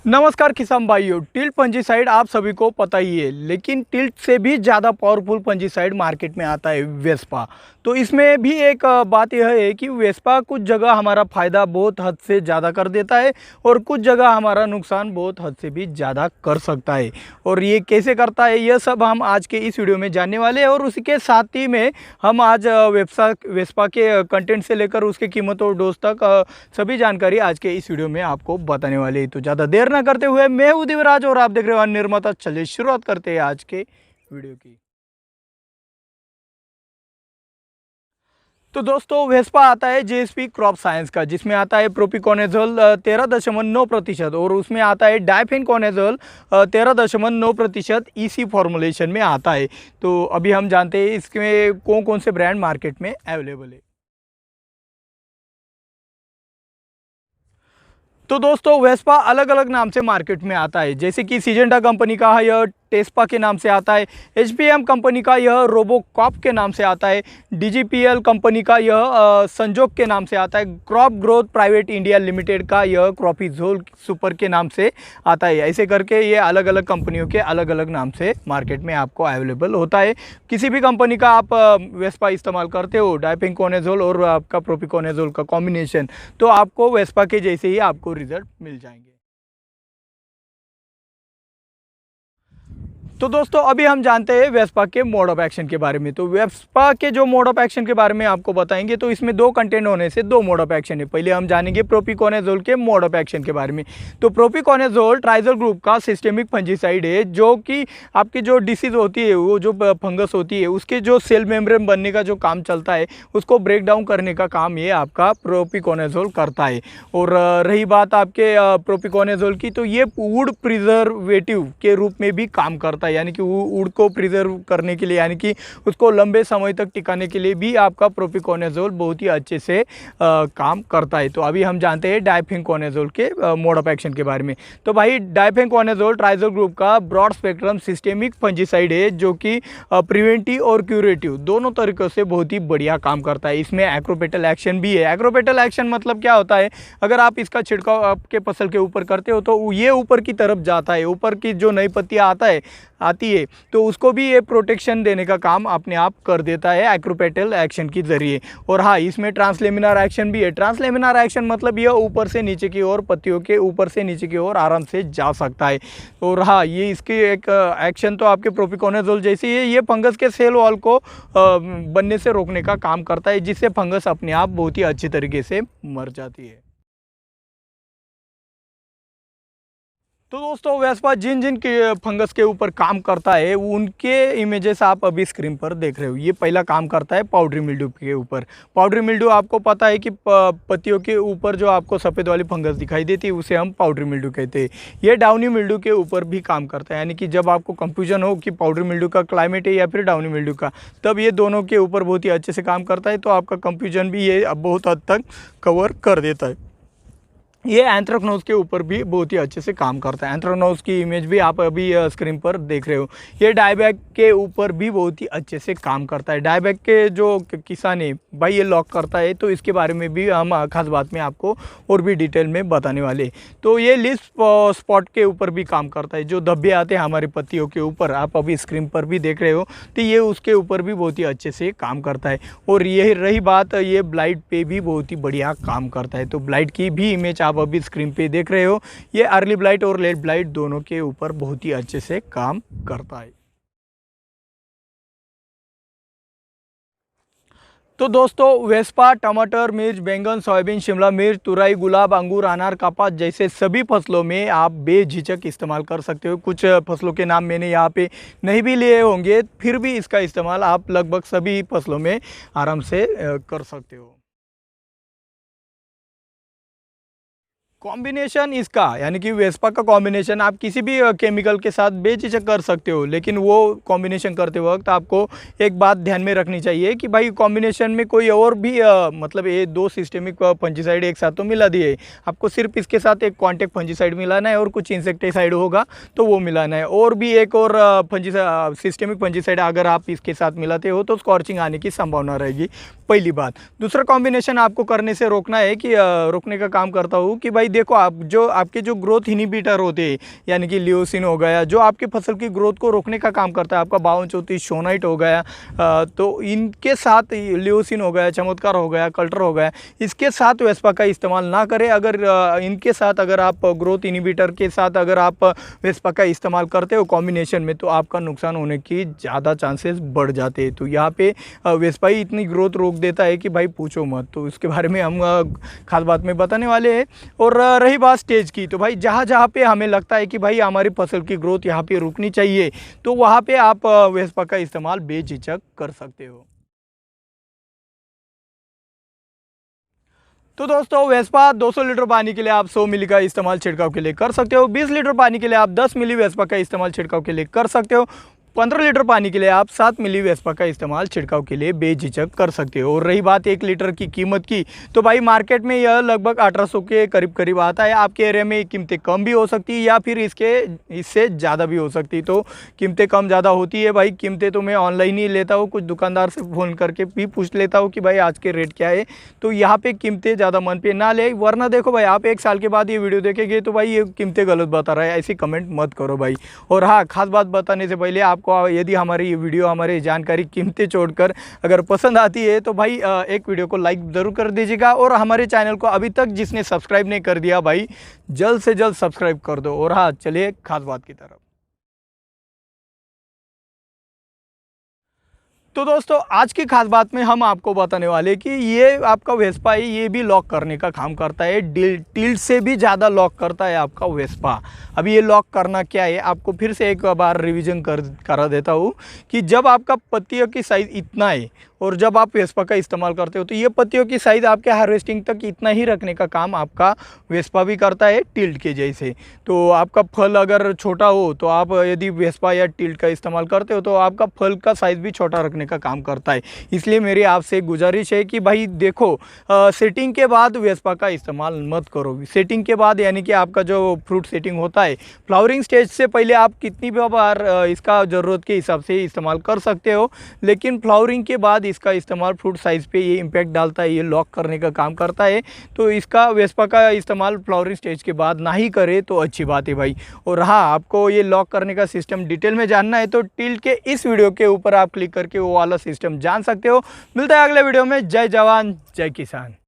नमस्कार किसान भाइयों, टिल्ट फंजीसाइड आप सभी को पता ही है, लेकिन टिल्ट से भी ज़्यादा पावरफुल फंजीसाइड मार्केट में आता है वेस्पा। तो इसमें भी एक बात यह है कि वेस्पा कुछ जगह हमारा फ़ायदा बहुत हद से ज़्यादा कर देता है और कुछ जगह हमारा नुकसान बहुत हद से भी ज़्यादा कर सकता है। और ये कैसे करता है, यह सब हम आज के इस वीडियो में जानने वाले हैं। और उसी के साथ ही में हम आज वेस्पा के कंटेंट से लेकर उसकी कीमत और डोज तक सभी जानकारी आज के इस वीडियो में आपको बताने वाले हैं। तो ज़्यादा देर ना करते हुए मैं हूं दिव्यराज और आप देख रहे हो निर्माता। चलिए शुरुआत करते हैं आज के वीडियो की। तो दोस्तों वेस्पा आता है जेएसपी क्रॉप साइंस का, जिसमें आता है प्रोपिकोनेजोल 13.9% और उसमें आता है डाइफेनकोनेजोल 13.9% ईसी फॉर्मुलेशन में आता है। तो अभी हम जानते हैं इसमें कौन कौन से ब्रांड मार्केट में अवेलेबल है। तो दोस्तों वेस्पा अलग अलग नाम से मार्केट में आता है, जैसे कि सिजेंटा कंपनी का है यह टेस्पा के नाम से आता है, एचपीएम कंपनी का यह रोबोकॉप के नाम से आता है, डीजीपीएल कंपनी का यह संजोग के नाम से आता है, crop growth private India limited का यह क्रॉपिजोल सुपर के नाम से आता है। ऐसे करके ये अलग अलग कंपनियों के अलग अलग नाम से मार्केट में आपको अवेलेबल होता है। किसी भी कंपनी का आप वेस्पा इस्तेमाल करते हो, डाइपेंकोनेजोल और आपका प्रोपिकोनेजोल का कॉम्बिनेशन, तो आपको वेस्पा के जैसे ही आपको रिजल्ट मिल जाएंगे। तो दोस्तों अभी हम जानते हैं वेस्पा के मोड ऑफ एक्शन के बारे में। तो वेस्पा के जो मोड ऑफ एक्शन के बारे में आपको बताएंगे, तो इसमें दो कंटेंट होने से दो मोड ऑफ एक्शन है। पहले हम जानेंगे प्रोपिकोनेजोल के मोड ऑफ एक्शन के बारे में। तो प्रोपिकोनेजोल ट्राइजल ग्रुप का सिस्टेमिक फंजीसाइड है, जो कि आपकी जो डिसीज होती है, वो जो फंगस होती है, उसके जो सेल मेम्ब्रेन बनने का जो काम चलता है, उसको ब्रेक डाउन करने का काम ये आपका प्रोपिकोनेजोल करता है। और रही बात आपके प्रोपिकोनेजोल की, तो ये वुड प्रिजर्वेटिव के रूप में भी काम करता है, यानी कि वुड को प्रिजर्व करने के लिए, यानी कि उसको लंबे समय तक टिकाने के लिए भी आपका प्रोपिकोनेजोल बहुत ही अच्छे से काम करता है। तो अभी हम जानते हैं डाइफेनकोनेजोल के मोड ऑफ एक्शन के बारे में। तो भाई डाइफेनकोनेजोल ट्राइजल ग्रुप का ब्रॉड स्पेक्ट्रम सिस्टेमिक फंजीसाइड है, जो कि प्रिवेंटिव और क्यूरेटिव दोनों तरीक़ों से बहुत ही बढ़िया काम करता है। इसमें एक्रोपेटल एक्शन भी है। एक्रोपेटल एक्शन मतलब क्या होता है, अगर आप इसका छिड़काव आपके फसल के ऊपर करते हो तो ये ऊपर की तरफ जाता है, ऊपर की जो नई पत्तियाँ आती है, तो उसको भी ये प्रोटेक्शन देने का काम अपने आप कर देता है एक्रोपेटल एक्शन के जरिए। और हाँ, इसमें ट्रांसलेमिनार एक्शन भी है। ट्रांसलेमिनार एक्शन मतलब यह ऊपर से नीचे की ओर, पत्तियों के ऊपर से नीचे की ओर आराम से जा सकता है। और हाँ, ये इसकी एक एक्शन तो आपके प्रोपिकोनेजोल जैसी है। ये फंगस के सेल वॉल को बनने से रोकने का काम करता है, जिससे फंगस अपने आप बहुत ही अच्छी तरीके से मर जाती है। तो दोस्तों वेस्पा जिन जिन के फंगस के ऊपर काम करता है, उनके इमेजेस आप अभी स्क्रीन पर देख रहे हो। ये पहला काम करता है पाउडरी मिल्ड्यू के ऊपर। पाउडरी मिल्ड्यू आपको पता है कि पत्तियों के ऊपर जो आपको सफ़ेद वाली फंगस दिखाई देती है, उसे हम पाउडरी मिल्ड्यू कहते हैं। ये डाउनी मिल्ड्यू के ऊपर भी काम करता है, यानी कि जब आपको कंफ्यूजन हो कि पाउडरी मिल्ड्यू का क्लाइमेट है या फिर डाउनी मिल्ड्यू का, तब ये दोनों के ऊपर बहुत ही अच्छे से काम करता है। तो आपका कंफ्यूजन भी ये अब बहुत हद तक कवर कर देता है। ये एंथ्रेक्नोज के ऊपर भी बहुत ही अच्छे से काम करता है। एंथ्रेक्नोज की इमेज भी आप अभी स्क्रीन पर देख रहे हो। ये डायबैक के ऊपर भी बहुत ही अच्छे से काम करता है। डायबैक के जो किसान है भाई, ये लॉक करता है, तो इसके बारे में भी हम खास बात में आपको और भी डिटेल में बताने वाले। तो ये लीफ स्पॉट के ऊपर भी काम करता है। जो धब्बे आते हैं हमारी पत्तियों के ऊपर, आप अभी स्क्रीन पर भी देख रहे हो, तो ये उसके ऊपर भी बहुत ही अच्छे से काम करता है। और ये रही बात, ये ब्लाइट पे भी बहुत ही बढ़िया काम करता है। तो ब्लाइट की भी इमेज आप अभी स्क्रीन पे देख रहे हो। ये अर्ली ब्लाइट और लेट ब्लाइट दोनों के ऊपर बहुत ही अच्छे से काम करता है। तो दोस्तों वेस्पा टमाटर, मिर्च, बैंगन, सोयाबीन, शिमला मिर्च, तुरई, गुलाब, अंगूर, अनार, कपास जैसे सभी फसलों में आप बेझिझक इस्तेमाल कर सकते हो। कुछ फसलों के नाम मैंने यहाँ पे नहीं भी लिए होंगे, फिर भी इसका इस्तेमाल आप लगभग सभी फसलों में आराम से कर सकते हो। कॉम्बिनेशन इसका, यानी कि वेस्पा का कॉम्बिनेशन आप किसी भी केमिकल के साथ बेझिझक कर सकते हो, लेकिन वो कॉम्बिनेशन करते वक्त आपको एक बात ध्यान में रखनी चाहिए कि भाई कॉम्बिनेशन में कोई और भी मतलब ये दो सिस्टेमिक फंजीसाइड एक साथ तो मिला दिए, आपको सिर्फ इसके साथ एक कॉन्टैक्ट फंजीसाइड मिलाना है और कुछ इंसेक्टिसाइड होगा तो वो मिलाना है। और भी एक और सिस्टेमिक फंजीसाइड अगर आप इसके साथ मिलाते हो तो स्कॉर्चिंग आने की संभावना रहेगी। पहली बात। दूसरा कॉम्बिनेशन आपको करने से रोकना है कि रोकने का काम करता हूँ कि भाई देखो, आप जो आपके जो ग्रोथ इनहिबिटर होते हैं, यानी कि लियोसिन हो गया, जो आपके फसल की ग्रोथ को रोकने का काम करता है, आपका 5234 शोनाइट हो गया, तो इनके साथ लियोसिन हो गया, चमत्कार हो गया, कल्टर हो गया, इसके साथ वेस्पा का इस्तेमाल ना करें। अगर इनके साथ अगर आप ग्रोथ इनहिबिटर के साथ अगर आप वेस्पा का इस्तेमाल करते हो कॉम्बिनेशन में, तो आपका नुकसान होने की ज़्यादा चांसेस बढ़ जाते हैं। तो यहाँ पे वेस्पा ही इतनी ग्रोथ रोक देता है कि भाई पूछो मत। तो उसके बारे में हम खास बात में बताने वाले हैं। और रही बात स्टेज की, तो भाई जहाँ जहाँ पे हमें लगता है कि भाई हमारी फसल की ग्रोथ यहाँ पे रुकनी चाहिए, तो वहाँ पे आप वेस्पा का इस्तेमाल बेझिझक कर सकते हो। तो दोस्तों, वेस्पा 200 लीटर पानी के लिए आप 100 मिली का इस्तेमाल छिड़काव के लिए कर सकते हो। 20 लीटर पानी के लिए आप 10 मिली वेस्पा का इस्तेमाल छिड़काव के लिए कर सकते हो। 15 लीटर पानी के लिए आप 7 मिली वेस्पा का इस्तेमाल छिड़काव के लिए बेझिझक कर सकते हो। और रही बात 1 लीटर की कीमत की, तो भाई मार्केट में यह लगभग 1800 के करीब करीब आता है। आपके एरिया में कीमतें कम भी हो सकती है या फिर इससे ज़्यादा भी हो सकती है। तो कीमतें कम ज़्यादा होती है भाई। कीमतें तो मैं ऑनलाइन ही लेता हूँ, कुछ दुकानदार से फ़ोन करके भी पूछ लेता हूँ कि भाई आज के रेट क्या है। तो यहाँ पे कीमतें ज़्यादा मन पे ना ले, वरना देखो भाई, आप 1 साल के बाद ये वीडियो देखेंगे तो भाई ये कीमतें गलत बता रहा है, ऐसी कमेंट मत करो भाई। और हाँ, खास बात बताने से पहले आपको यदि हमारी ये वीडियो, हमारी जानकारी कीमतें छोड़कर अगर पसंद आती है तो भाई एक वीडियो को लाइक ज़रूर कर दीजिएगा। और हमारे चैनल को अभी तक जिसने सब्सक्राइब नहीं कर दिया भाई, जल्द से जल्द सब्सक्राइब कर दो। और हाँ, चलिए खास बात की तरफ। तो दोस्तों, आज की खास बात में हम आपको बताने वाले कि ये आपका वेस्पा है, ये भी लॉक करने का काम करता है। टिल्ट से भी ज़्यादा लॉक करता है आपका वेस्पा। अभी ये लॉक करना क्या है, आपको फिर से एक बार रिवीजन करा देता हूँ कि जब आपका पत्तियों की साइज़ इतना है और जब आप वेस्पा का इस्तेमाल करते हो, तो ये पत्तियों की साइज़ आपके हार्वेस्टिंग तक इतना ही रखने का काम आपका वेस्पा भी करता है, टिल्ट के जैसे। तो आपका फल अगर छोटा हो तो आप यदि वेस्पा या टिल्ट का इस्तेमाल करते हो तो आपका फल का साइज़ भी छोटा रखने का काम करता है। इसलिए मेरी आपसे गुजारिश है कि भाई देखो, सेटिंग के बाद वेस्पा का इस्तेमाल मत करो। सेटिंग के बाद यानी कि आपका जो फ्रूट सेटिंग होता है, फ्लावरिंग स्टेज से पहले आप कितनी भी बार इसका ज़रूरत के हिसाब से इस्तेमाल कर सकते हो, लेकिन फ्लावरिंग के बाद इसका इस्तेमाल फ्रूट साइज़ पे ये इम्पैक्ट डालता है, ये लॉक करने का काम करता है। तो इसका वेस्पा का इस्तेमाल फ्लावरिंग स्टेज के बाद ना ही करे तो अच्छी बात है भाई। और हाँ, आपको ये लॉक करने का सिस्टम डिटेल में जानना है तो टिल्ट के इस वीडियो के ऊपर आप क्लिक करके वो वाला सिस्टम जान सकते हो। मिलता है अगले वीडियो में। जय जवान जय किसान।